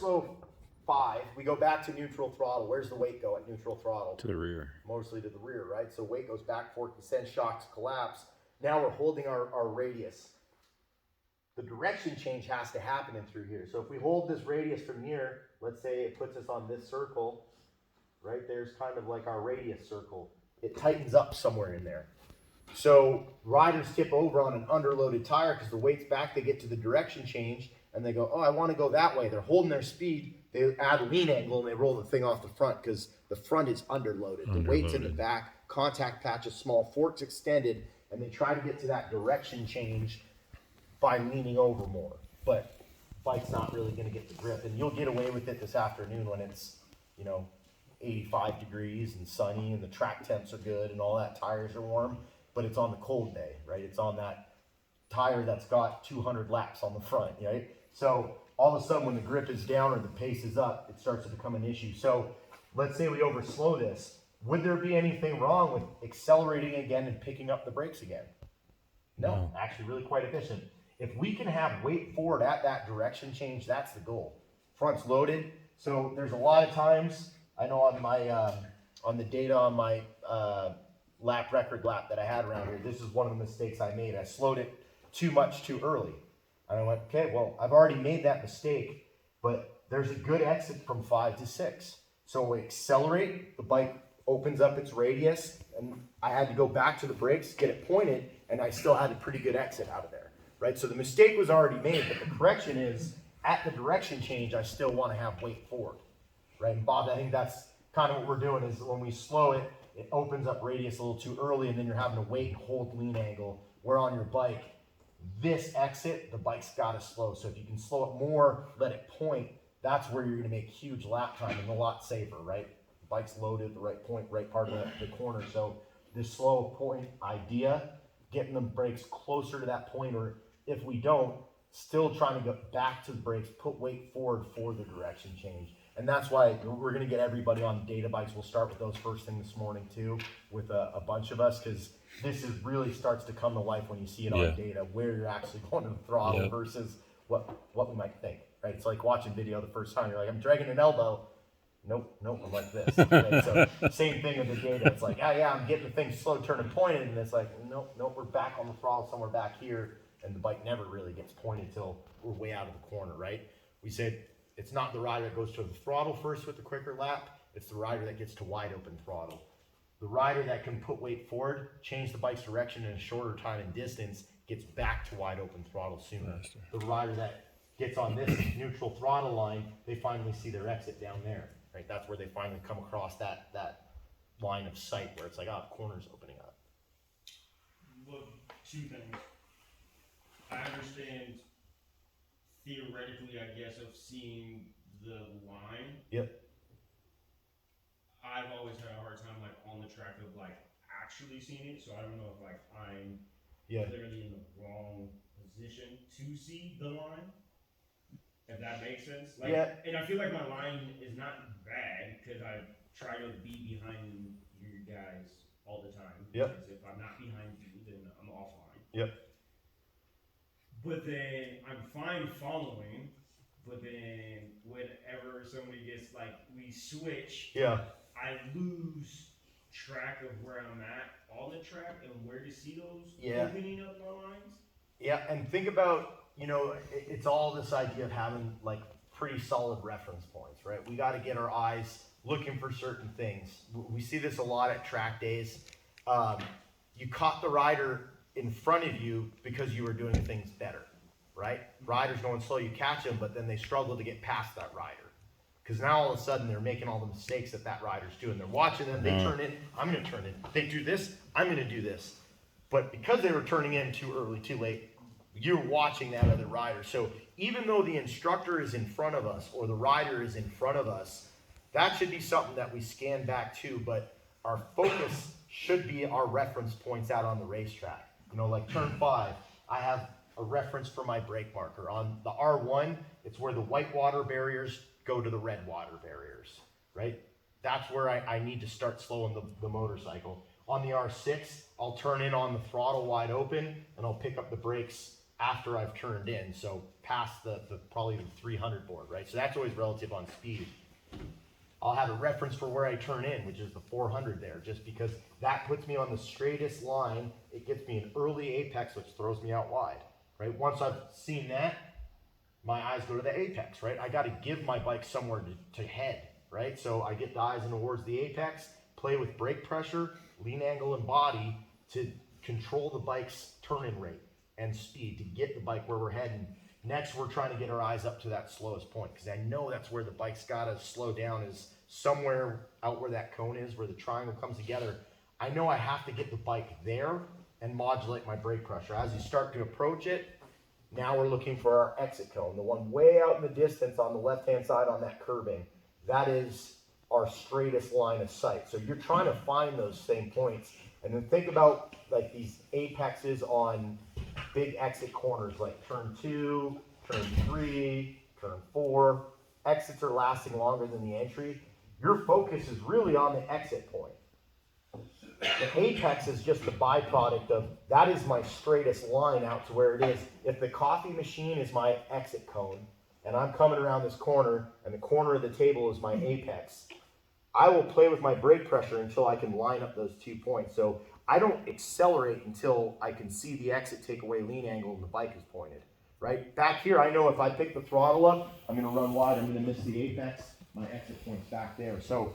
slow 5, we go back to neutral throttle. Where's the weight go at neutral throttle? To the rear. Mostly to the rear, right? So weight goes back, fork descends, shocks collapse. Now we're holding our radius. The direction change has to happen in through here. So if we hold this radius from here, let's say it puts us on this circle, right? There's kind of like our radius circle. It tightens up somewhere in there. So riders tip over on an underloaded tire because the weight's back, they get to the direction change and they go, oh, I want to go that way. They're holding their speed, they add a lean angle and they roll the thing off the front because the front is underloaded. The weight's in the back, contact patch is small, fork's extended, and they try to get to that direction change by leaning over more. But bike's not really going to get the grip, and you'll get away with it this afternoon when it's, 85 degrees and sunny and the track temps are good and all that, tires are warm, but it's on the cold day, right? It's on that tire that's got 200 laps on the front, right? So all of a sudden when the grip is down or the pace is up, it starts to become an issue. So let's say we overslow this. Would there be anything wrong with accelerating again and picking up the brakes again? No, actually really quite efficient. If we can have weight forward at that direction change, that's the goal. Front's loaded. So there's a lot of times, I know on my, on the data on my record lap that I had around here, this is one of the mistakes I made. I slowed it too much too early. And I went, okay, well, I've already made that mistake, but there's a good exit from 5 to 6. So we accelerate, the bike opens up its radius, and I had to go back to the brakes, get it pointed, and I still had a pretty good exit out of there, right? So the mistake was already made, but the correction is, at the direction change, I still want to have weight forward, right? And Bob, I think that's kind of what we're doing is when we slow it, it opens up radius a little too early, and then you're having to wait and hold lean angle. Where on your bike, this exit, the bike's got to slow. So if you can slow it more, let it point, that's where you're going to make huge lap time and a lot safer, right? The bike's loaded at the right point, right part of the corner. So this slow point idea, getting the brakes closer to that point, or if we don't, still trying to get back to the brakes, put weight forward for the direction change. And that's why we're going to get everybody on data bikes. We'll start with those first thing this morning too, with a bunch of us, because this is really starts to come to life when you see it on data, where you're actually going to the throttle versus what we might think, right? It's like watching video the first time. You're like, I'm dragging an elbow. Nope, I'm like this. Right? So same thing with the data. It's like, yeah, I'm getting the thing slow, turning, pointed, and it's like, nope, we're back on the throttle somewhere back here, and the bike never really gets pointed till we're way out of the corner, right? We said it's not the rider that goes to the throttle first with the quicker lap, it's the rider that gets to wide open throttle. The rider that can put weight forward, change the bike's direction in a shorter time and distance, gets back to wide open throttle sooner. The rider that gets on this neutral throttle line, they finally see their exit down there, right? That's where they finally come across that line of sight where it's like, the corner's opening up. Well, 2 things. I understand theoretically, I guess, of seeing the line. Yep. I've always had a hard time on the track of actually seeing it, so I don't know if I'm literally in the wrong position to see the line. If that makes sense. And I feel like my line is not bad because I try to be behind you guys all the time. Yep. Because if I'm not behind you, then I'm offline. Yep. But then I'm fine following, but then whenever somebody gets we switch, I lose track of where I'm at on the track and where to see those opening up my lines. Yeah, and think about, it's all this idea of having pretty solid reference points, right? We got to get our eyes looking for certain things. We see this a lot at track days. You caught the rider in front of you because you were doing things better, right? Riders going slow, you catch them, but then they struggle to get past that rider. Because now all of a sudden they're making all the mistakes that rider's doing. They're watching them, they turn in, I'm going to turn in. They do this, I'm going to do this. But because they were turning in too early, too late, you're watching that other rider. So even though the instructor is in front of us or the rider is in front of us, that should be something that we scan back to, but our focus should be our reference points out on the racetrack. Like turn 5, I have a reference for my brake marker. On the R1, it's where the white water barriers go to the red water barriers, right? That's where I need to start slowing the motorcycle. On the R6, I'll turn in on the throttle wide open and I'll pick up the brakes after I've turned in, so past the probably the 300 board, right? So that's always relative on speed. I'll have a reference for where I turn in, which is the 400 there, just because that puts me on the straightest line. It gets me an early apex, which throws me out wide, right? Once I've seen that, my eyes go to the apex, right? I got to give my bike somewhere to head, right? So I get the eyes in towards the apex, play with brake pressure, lean angle, and body to control the bike's turn-in rate and speed to get the bike where we're heading. Next, we're trying to get our eyes up to that slowest point, because I know that's where the bike's got to slow down, is somewhere out where that cone is, where the triangle comes together. I know I have to get the bike there and modulate my brake pressure. As you start to approach it, now we're looking for our exit cone, the one way out in the distance on the left-hand side on that curbing. That is our straightest line of sight. So you're trying to find those same points. And then think about like these apexes on big exit corners, like turn 2, turn 3, turn 4. Exits are lasting longer than the entry. Your focus is really on the exit point. The apex is just the byproduct of, that is my straightest line out to where it is. If the coffee machine is my exit cone, and I'm coming around this corner, and the corner of the table is my apex, I will play with my brake pressure until I can line up those 2 points. So I don't accelerate until I can see the exit take away lean angle and the bike is pointed, right? Back here, I know if I pick the throttle up, I'm gonna run wide, I'm gonna miss the apex, my exit point's back there. So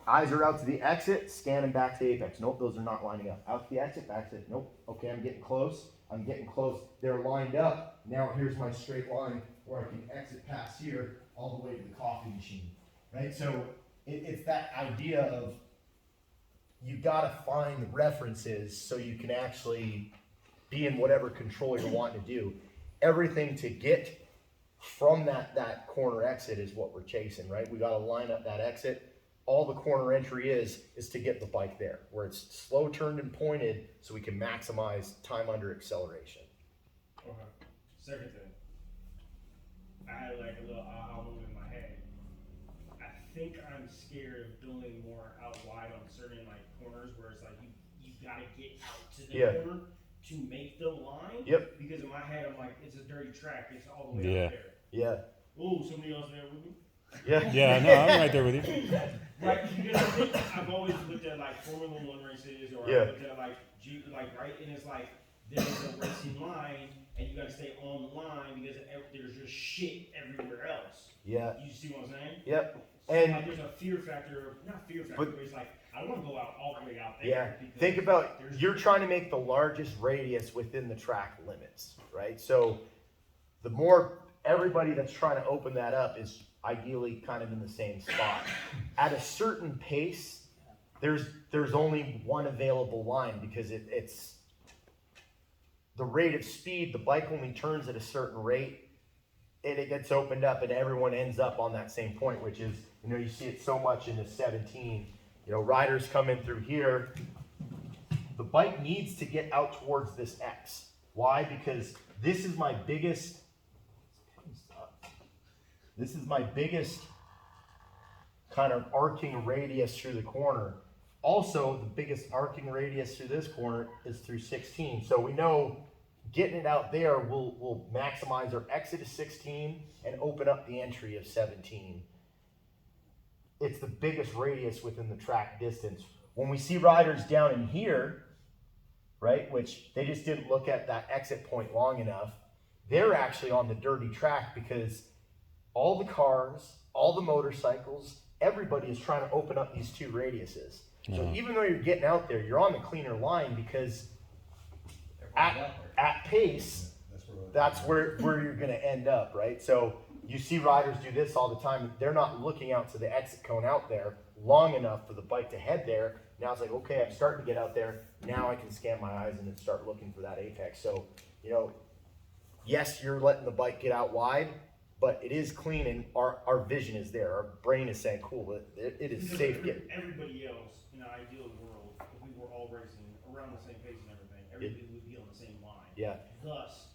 eyes are out to the exit, scanning back to the apex. Nope, those are not lining up. Out to the exit, back to, nope, okay, I'm getting close. They're lined up. Now here's my straight line where I can exit past here all the way to the coffee machine, right? So it's that idea of, you gotta find the references so you can actually be in whatever control you're wanting to do. Everything to get from that corner exit is what we're chasing, right? We gotta line up that exit. All the corner entry is to get the bike there, where it's slow turned and pointed, so we can maximize time under acceleration. Okay. Second thing, I had like a little aha moment in my head. I think I'm scared of building more out wide on certain like corners where it's like you gotta get out to the corner to make the line. Yep. Because in my head I'm like, it's a dirty track, it's all the way out there. Yeah. Oh, somebody else there with me? Yeah. Yeah, no, I'm right there with you. Right, because I think I've always looked at like Formula One races, or I looked at like right, and it's like there's a racing line, and you got to stay on the line because there's just shit everywhere else. Yeah. You see what I'm saying? Yep. So And like there's a fear factor, not fear factor, but it's like I don't want to go out all the way out there. yeah, think about, you're trying to make the largest radius within the track limits, right? So the more everybody that's trying to open that up is ideally kind of in the same spot. At a certain pace, there's only one available line, because it's the rate of speed. The bike only turns at a certain rate, and it gets opened up, and everyone ends up on that same point, which is, you see it so much in the 17. Riders come in through here. The bike needs to get out towards this X. Why? Because this is my biggest kind of arcing radius through the corner. Also, the biggest arcing radius through this corner is through 16. So we know getting it out there will maximize our exit of 16 and open up the entry of 17. It's the biggest radius within the track distance. When we see riders down in here, right, which they just didn't look at that exit point long enough, they're actually on the dirty track, because all the cars, all the motorcycles, everybody is trying to open up these two radiuses. So even though you're getting out there, you're on the cleaner line, because at pace, that's where you're going to end up, right? So you see riders do this all the time. They're not looking out to the exit cone out there long enough for the bike to head there. Now it's like, okay, I'm starting to get out there. Now I can scan my eyes and then start looking for that apex. So, yes, you're letting the bike get out wide, but it is clean, and our vision is there. Our brain is saying, cool, it is safe. Everybody else in an ideal world, if we were all racing around the same pace and everything, everybody would be on the same line. Yeah. Thus,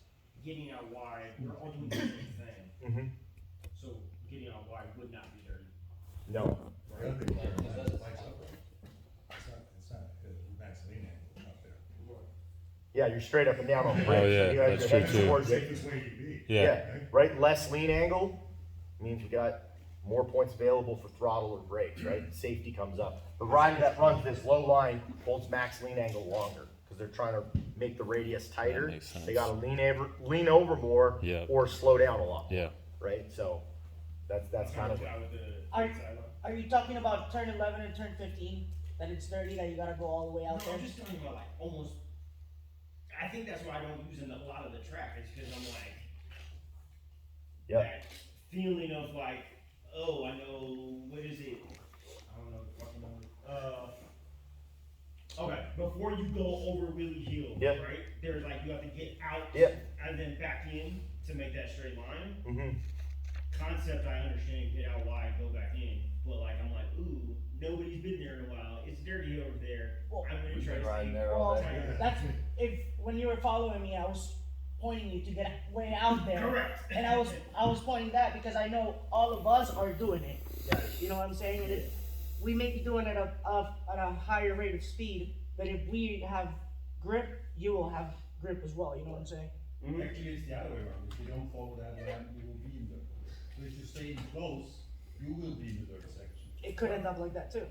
getting out wide, we're all doing the same thing. Mm-hmm. So getting out wide would not be dirty. No. Right? It's not max lean angle up there. Yeah, you're straight up and down on brakes. Oh, yeah, so you guys that's are true, heading too. towards it. Safest way to be. Yeah. Right. Less lean angle means you got more points available for throttle or brakes, right? Safety comes up. The rider that runs this low line holds max lean angle longer because they're trying to make the radius tighter. makes sense. They got to lean over more Yeah. or slow down a lot. Yeah. Right. So that's kind of Are you talking about turn 11 and turn 15? That it's dirty, that you gotta go all the way No, out there? I'm just talking about like almost. I think that's why I don't use a lot of the track is because I'm like that feeling of like, oh, I know what is it? I don't know the fucking number. Okay, before you go over Willie Hill, right? There's like you have to get out and then back in to make that straight line. Mm-hmm. Concept I understand, get out wide, go back in, but like I'm like, ooh, nobody's been there in a while. It's dirty over there. Well, I'm gonna try to riding stay- there Well, already. that's, when you were following me, I was pointing you to get way out there. Correct. And I was pointing that because I know all of us are doing it. You know what I'm saying? And we may be doing it at a higher rate of speed, but if we have grip, you will have grip as well. You know what I'm saying? Mhm. Actually, it's the other way around. If you don't follow that line, you will be in the, so if you stay close, you will be in the dirt section. It could end up like that too.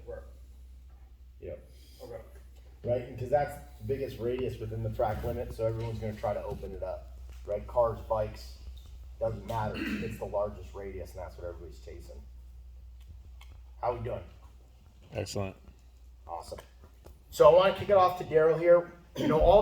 Yep. Okay. Right, because that's the biggest radius within the track limit, so everyone's going to try to open it up. Right, cars, bikes, doesn't matter. It's the largest radius, and that's what everybody's chasing. How we doing? Excellent. Awesome. So I want to kick it off to Daryl here. You know, all